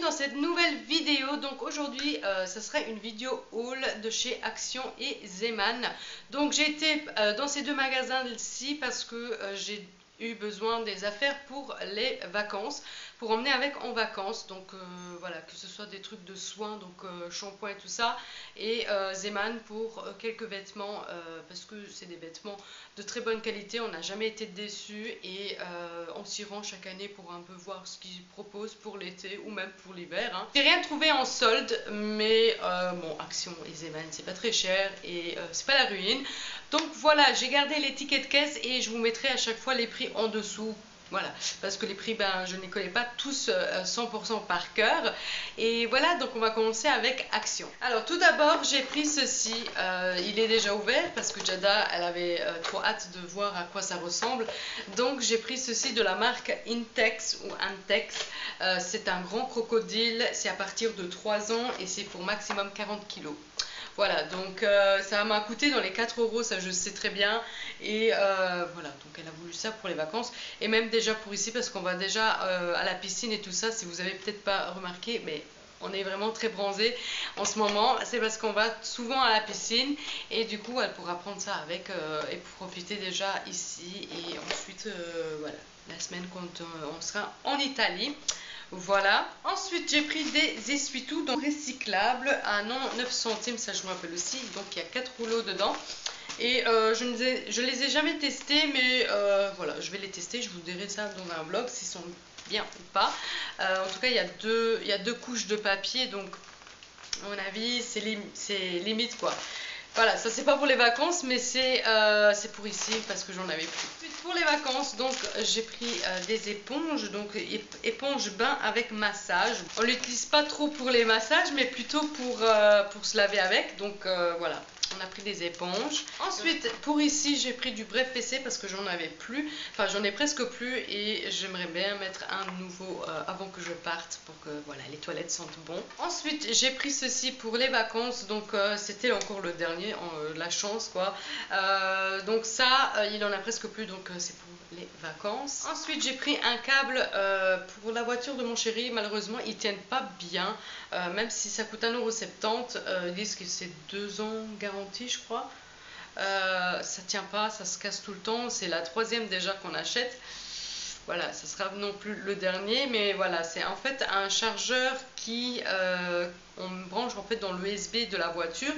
dans cette nouvelle vidéo. Donc aujourd'hui ça sera une vidéo haul de chez Action et Zeman. Donc j'ai été dans ces deux magasins-ci parce que j'ai eu besoin des affaires pour les vacances, pour emmener avec en vacances. Donc voilà, que ce soit des trucs de soins, donc shampoing et tout ça, et Zeman pour quelques vêtements, parce que c'est des vêtements de très bonne qualité, on n'a jamais été déçus, et on s'y rend chaque année pour un peu voir ce qu'ils proposent pour l'été ou même pour l'hiver, hein. J'ai rien trouvé en solde, mais bon, Action et Zeman c'est pas très cher et c'est pas la ruine. Donc voilà, j'ai gardé les tickets de caisse et je vous mettrai à chaque fois les prix en dessous. Voilà, parce que les prix, je ne les connais pas tous 100% par cœur. Et voilà, donc on va commencer avec Action. Alors tout d'abord, j'ai pris ceci. Il est déjà ouvert parce que Jada, elle avait trop hâte de voir à quoi ça ressemble. Donc j'ai pris ceci de la marque Intex ou Intex. C'est un grand crocodile, c'est à partir de 3 ans et c'est pour maximum 40 kg. Voilà, donc ça m'a coûté dans les 4 €, ça je sais très bien. Et voilà, donc elle a voulu ça pour les vacances. Et même déjà pour ici, parce qu'on va déjà à la piscine et tout ça. Si vous avez peut-être pas remarqué, mais on est vraiment très bronzé en ce moment. C'est parce qu'on va souvent à la piscine. Et du coup, elle pourra prendre ça avec et profiter déjà ici. Et ensuite, voilà, la semaine quand on sera en Italie. Voilà. Ensuite, j'ai pris des essuie-tout donc recyclables à 9 centimes, ça je me rappelle aussi. Donc il y a 4 rouleaux dedans. Et je les ai jamais testés, mais voilà, je vais les tester. Je vous dirai ça dans un vlog s'ils sont bien ou pas. En tout cas, il y a deux couches de papier, donc à mon avis, c'est limite quoi. Voilà, ça c'est pas pour les vacances, mais c'est pour ici parce que j'en avais plus. Pour les vacances, donc j'ai pris des éponges, donc éponge bain avec massage. On l'utilise pas trop pour les massages, mais plutôt pour se laver avec. Donc voilà, on a pris des éponges. Ensuite, pour ici, j'ai pris du bref-PC parce que j'en avais plus. Enfin, j'en ai presque plus et j'aimerais bien mettre un nouveau avant que je parte pour que voilà, les toilettes sentent bon. Ensuite, j'ai pris ceci pour les vacances. Donc c'était encore le dernier, la chance quoi. Donc ça, il en a presque plus, donc c'est pour les vacances. Ensuite, j'ai pris un câble pour la voiture de mon chéri. Malheureusement, ils tiennent pas bien, même si ça coûte 1,70 €. Ils disent que c'est 2 ans garantie, je crois. Ça tient pas, ça se casse tout le temps. C'est la 3e déjà qu'on achète. Voilà, ça sera non plus le dernier, mais voilà, c'est en fait un chargeur qui on branche en fait dans l'USB de la voiture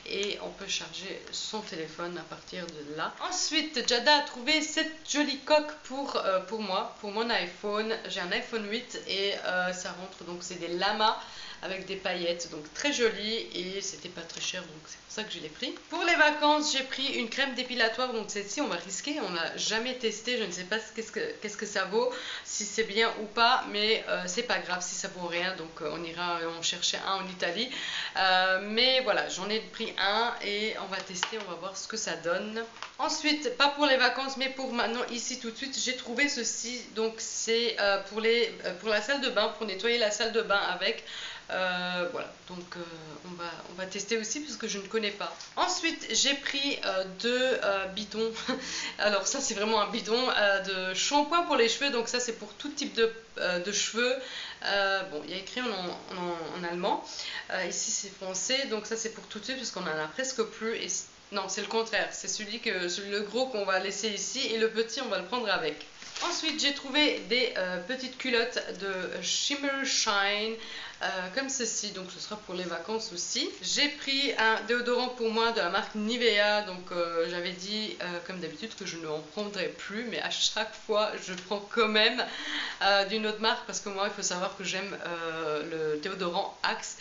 et on peut charger son téléphone à partir de là. Ensuite, Jada a trouvé cette jolie coque pour moi, pour mon iPhone. J'ai un iPhone 8 et ça rentre, donc c'est des lamas avec des paillettes, donc très joli, et c'était pas très cher, donc c'est pour ça que je l'ai pris. Pour les vacances, j'ai pris une crème dépilatoire, donc celle-ci on va risquer, on n'a jamais testé, je ne sais pas qu'est-ce que ça vaut, si c'est bien ou pas, mais c'est pas grave si ça vaut rien, donc on ira en chercher un en Italie. Mais voilà, j'en ai pris un et on va tester, on va voir ce que ça donne. Ensuite, pas pour les vacances, mais pour maintenant, ici tout de suite, j'ai trouvé ceci, donc c'est pour la salle de bain, pour nettoyer la salle de bain avec. Voilà, donc on va tester aussi parce que je ne connais pas. Ensuite, j'ai pris 2 bidons. Alors ça c'est vraiment un bidon de shampoing pour les cheveux, donc ça c'est pour tout type de cheveux. Bon, il y a écrit en allemand, ici c'est français, donc ça c'est pour tout de suite parce qu'on en a presque plus. Et non, c'est le contraire, c'est le gros qu'on va laisser ici et le petit on va le prendre avec. Ensuite, j'ai trouvé des petites culottes de Shimmer Shine, comme ceci, donc ce sera pour les vacances aussi. J'ai pris un déodorant pour moi de la marque Nivea, donc j'avais dit comme d'habitude que je ne en prendrais plus, mais à chaque fois je prends quand même d'une autre marque parce que moi il faut savoir que j'aime le déodorant Axe.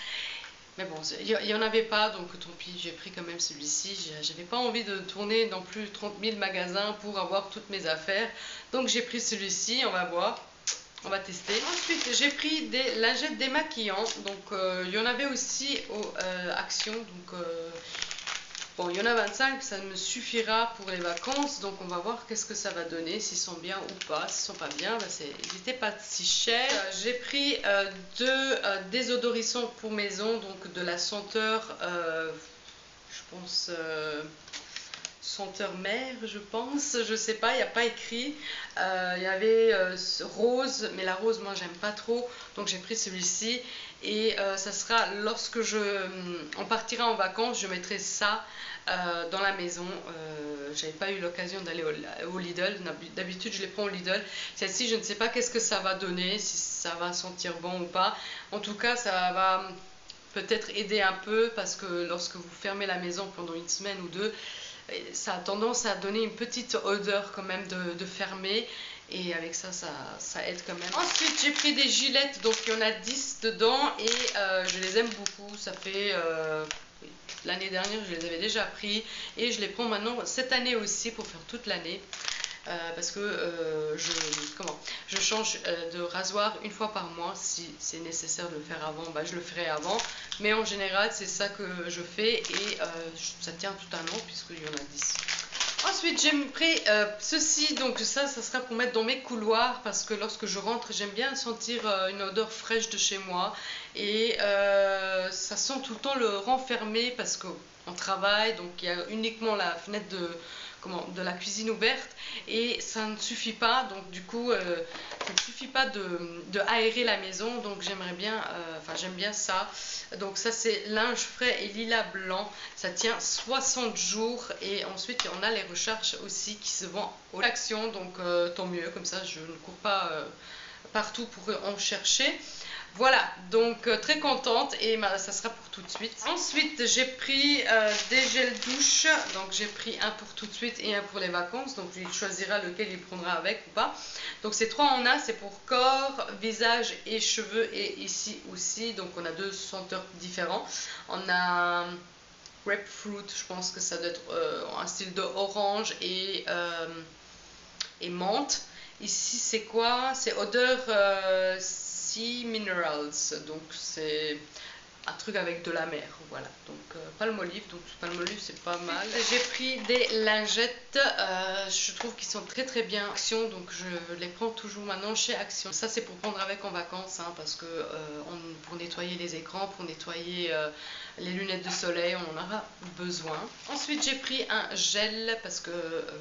Mais bon, il n'y en avait pas, donc tant pis, j'ai pris quand même celui-ci. J'avais pas envie de tourner non plus 30 000 magasins pour avoir toutes mes affaires. Donc j'ai pris celui-ci, on va voir, on va tester. Ensuite, j'ai pris des lingettes démaquillantes. Donc il y en avait aussi aux Action. Donc bon, il y en a 25, ça me suffira pour les vacances. Donc on va voir qu'est-ce que ça va donner, s'ils sont bien ou pas. S'ils sont pas bien, ils n'étaient pas si chers. J'ai pris 2 désodorisants pour maison, donc de la senteur, je pense senteur mère, je pense, je sais pas, il n'y a pas écrit. Il y avait rose, mais la rose, moi, j'aime pas trop, donc j'ai pris celui-ci. Et ça sera lorsque on partira en vacances, je mettrai ça dans la maison. J'avais pas eu l'occasion d'aller au Lidl, d'habitude je les prends au Lidl. Celle-ci, je ne sais pas qu'est-ce que ça va donner, si ça va sentir bon ou pas. En tout cas, ça va peut-être aider un peu, parce que lorsque vous fermez la maison pendant une semaine ou deux, ça a tendance à donner une petite odeur quand même de fermer, et avec ça, ça aide quand même. Ensuite, j'ai pris des gilettes, donc il y en a 10 dedans, et je les aime beaucoup. Ça fait l'année dernière, je les avais déjà pris, et je les prends maintenant cette année aussi pour faire toute l'année. Parce que je change de rasoir une fois par mois. Si c'est nécessaire de le faire avant, bah, je le ferai avant, mais en général c'est ça que je fais, et ça tient tout un an puisqu'il y en a 10. Ensuite, j'ai pris ceci, donc ça sera pour mettre dans mes couloirs, parce que lorsque je rentre, j'aime bien sentir une odeur fraîche de chez moi, et ça sent tout le temps le renfermé, parce qu'on travaille, donc il y a uniquement la fenêtre de la cuisine ouverte, et ça ne suffit pas, donc du coup ça ne suffit pas de aérer la maison, donc j'aimerais bien, j'aime bien ça. Donc ça, c'est linge frais et lilas blanc, ça tient 60 jours, et ensuite on a les recharges aussi qui se vendent au Action, donc tant mieux, comme ça je ne cours pas partout pour en chercher. Voilà, donc très contente, et ça sera pour tout de suite. Ensuite, j'ai pris des gels douche, donc j'ai pris un pour tout de suite et un pour les vacances, donc il choisira lequel il prendra avec ou pas. Donc c'est 3 en 1, c'est pour corps, visage et cheveux, et ici aussi, donc on a 2 senteurs différents. On a grapefruit, je pense que ça doit être un style de orange, et menthe. Ici c'est quoi? C'est odeur Sea Minerals, donc c'est un truc avec de la mer, voilà. Donc palmolive, donc palmolive c'est pas mal. J'ai pris des lingettes, je trouve qu'ils sont très très bien Action, donc je les prends toujours maintenant chez Action. Ça c'est pour prendre avec en vacances, hein, parce que pour nettoyer les écrans, pour nettoyer les lunettes de soleil, on en aura besoin. Ensuite, j'ai pris un gel, parce que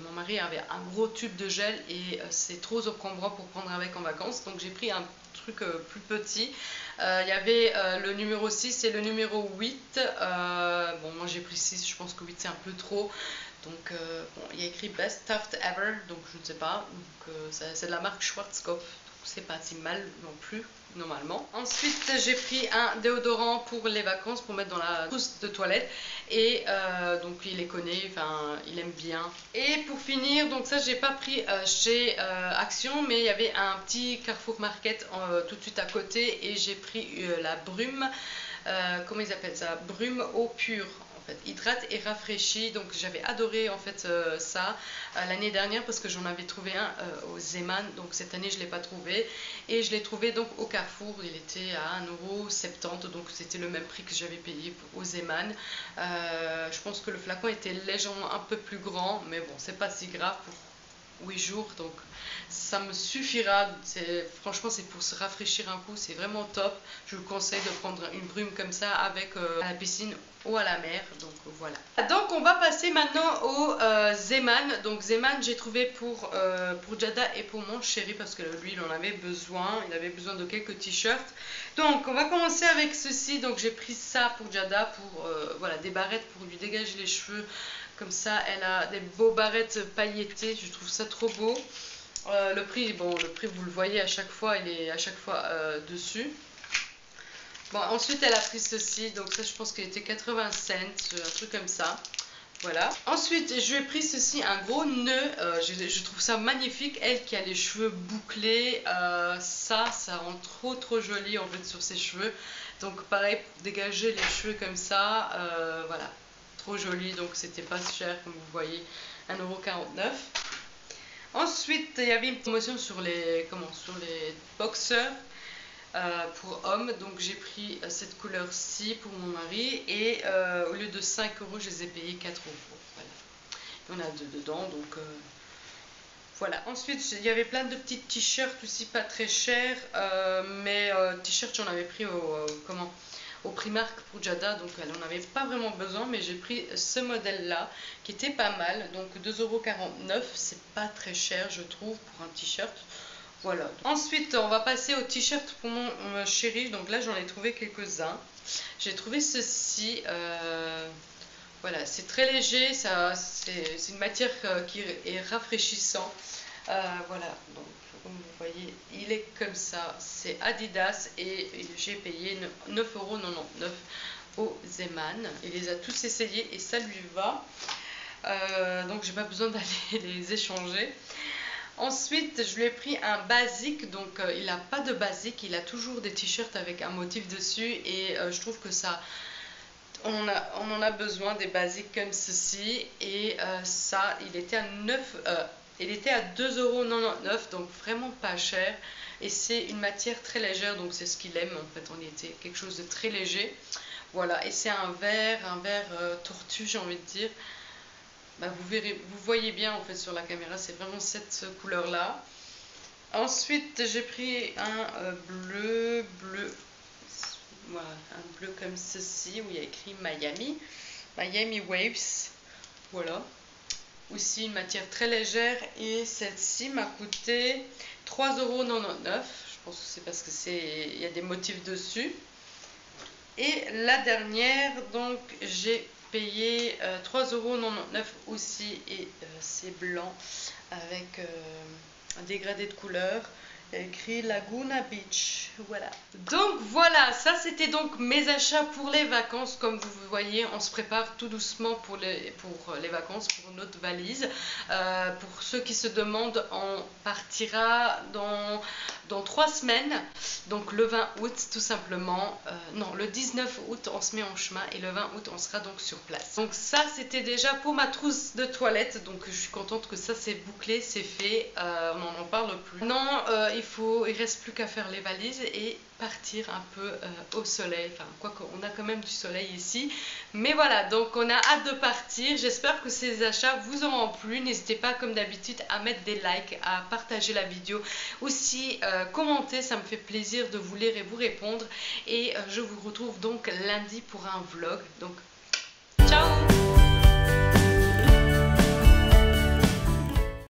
mon mari avait un gros tube de gel, et c'est trop encombrant pour prendre avec en vacances, donc j'ai pris un truc plus petit. Il y avait le numéro 6 et le numéro 8. Bon, moi j'ai pris 6, je pense que 8 c'est un peu trop. Donc bon, il y a écrit Best Stuffed Ever, donc je ne sais pas. C'est de la marque Schwarzkopf, donc c'est pas si mal non plus normalement. Ensuite, j'ai pris un déodorant pour les vacances, pour mettre dans la trousse de toilette, et donc il les connaît, enfin il aime bien. Et pour finir, donc ça j'ai pas pris chez Action, mais il y avait un petit Carrefour Market tout de suite à côté, et j'ai pris la brume, comment ils appellent ça, brume eau pure, hydrate et rafraîchit. Donc j'avais adoré en fait ça l'année dernière, parce que j'en avais trouvé un au Zeeman, donc cette année je l'ai pas trouvé, et je l'ai trouvé donc au Carrefour. Il était à 1,70 €, donc c'était le même prix que j'avais payé au Zeeman. Je pense que le flacon était légèrement un peu plus grand, mais bon, c'est pas si grave pour 8 jours, donc ça me suffira. Franchement, c'est pour se rafraîchir un coup, c'est vraiment top. Je vous conseille de prendre une brume comme ça avec à la piscine ou à la mer, donc voilà. Donc on va passer maintenant au Zeeman. Donc Zeeman, j'ai trouvé pour Jada et pour mon chéri, parce que lui il en avait besoin, il avait besoin de quelques t-shirts. Donc on va commencer avec ceci. Donc j'ai pris ça pour Jada, pour voilà, des barrettes pour lui dégager les cheveux. Comme ça, elle a des beaux barrettes pailletées, je trouve ça trop beau. Le prix, bon, le prix vous le voyez à chaque fois, il est à chaque fois dessus. Bon, ensuite elle a pris ceci, donc ça je pense qu'il était 80 cents, un truc comme ça. Voilà. Ensuite, je lui ai pris ceci, un gros nœud. Je trouve ça magnifique. Elle qui a les cheveux bouclés, ça rend trop joli en fait sur ses cheveux. Donc pareil, pour dégager les cheveux comme ça, voilà. Trop joli, donc c'était pas cher comme vous voyez, 1,49 €. Ensuite, il y avait une promotion sur les boxers pour hommes, donc j'ai pris cette couleur-ci pour mon mari, et au lieu de 5 €, je les ai payés 4 €. Voilà. Il y en a 2 dedans, donc voilà. Ensuite, il y avait plein de petits t-shirts aussi, pas très chers, mais t-shirts j'en avais pris au Primark pour Jada, donc elle n'en avait pas vraiment besoin, mais j'ai pris ce modèle-là qui était pas mal, donc 2,49 €, c'est pas très cher je trouve pour un t-shirt. Voilà. Ensuite, on va passer au t-shirt pour mon chéri. Donc là, j'en ai trouvé quelques-uns. J'ai trouvé ceci. Voilà, c'est très léger. C'est une matière qui est rafraîchissant. Voilà. Donc, comme vous voyez, il est comme ça. C'est Adidas et j'ai payé 9,99 € au Zeman. Il les a tous essayés et ça lui va. Donc, j'ai pas besoin d'aller les échanger. Ensuite, je lui ai pris un basique, donc il n'a pas de basique, il a toujours des t-shirts avec un motif dessus et je trouve que ça, on en a besoin des basiques comme ceci et ça, il était à 2,99 €, donc vraiment pas cher et c'est une matière très légère, donc c'est ce qu'il aime en fait, on était quelque chose de très léger. Voilà, et c'est un vert tortue, j'ai envie de dire. Bah, vous voyez bien en fait sur la caméra, c'est vraiment cette couleur là. Ensuite j'ai pris un bleu, voilà, un bleu comme ceci où il y a écrit Miami Waves, voilà. Aussi une matière très légère et celle-ci m'a coûté 3,99 €. Je pense que c'est parce que il y a des motifs dessus. Et la dernière, donc j'ai payé 3,99 € aussi et c'est blanc avec un dégradé de couleur. Il y a écrit Laguna Beach, voilà. Donc voilà, ça c'était donc mes achats pour les vacances. Comme vous voyez, on se prépare tout doucement pour les vacances, pour notre valise. Pour ceux qui se demandent, on partira dans 3 semaines, donc le 20 août tout simplement. Non, le 19 août on se met en chemin et le 20 août on sera donc sur place. Donc ça c'était déjà pour ma trousse de toilette, donc je suis contente que ça c'est bouclé, c'est fait, on n'en parle plus. Non, il reste plus qu'à faire les valises et partir un peu au soleil, enfin quoique on a quand même du soleil ici, mais voilà, donc on a hâte de partir. J'espère que ces achats vous auront plu. N'hésitez pas comme d'habitude à mettre des likes, à partager la vidéo, aussi commenter, ça me fait plaisir de vous lire et vous répondre et je vous retrouve donc lundi pour un vlog, donc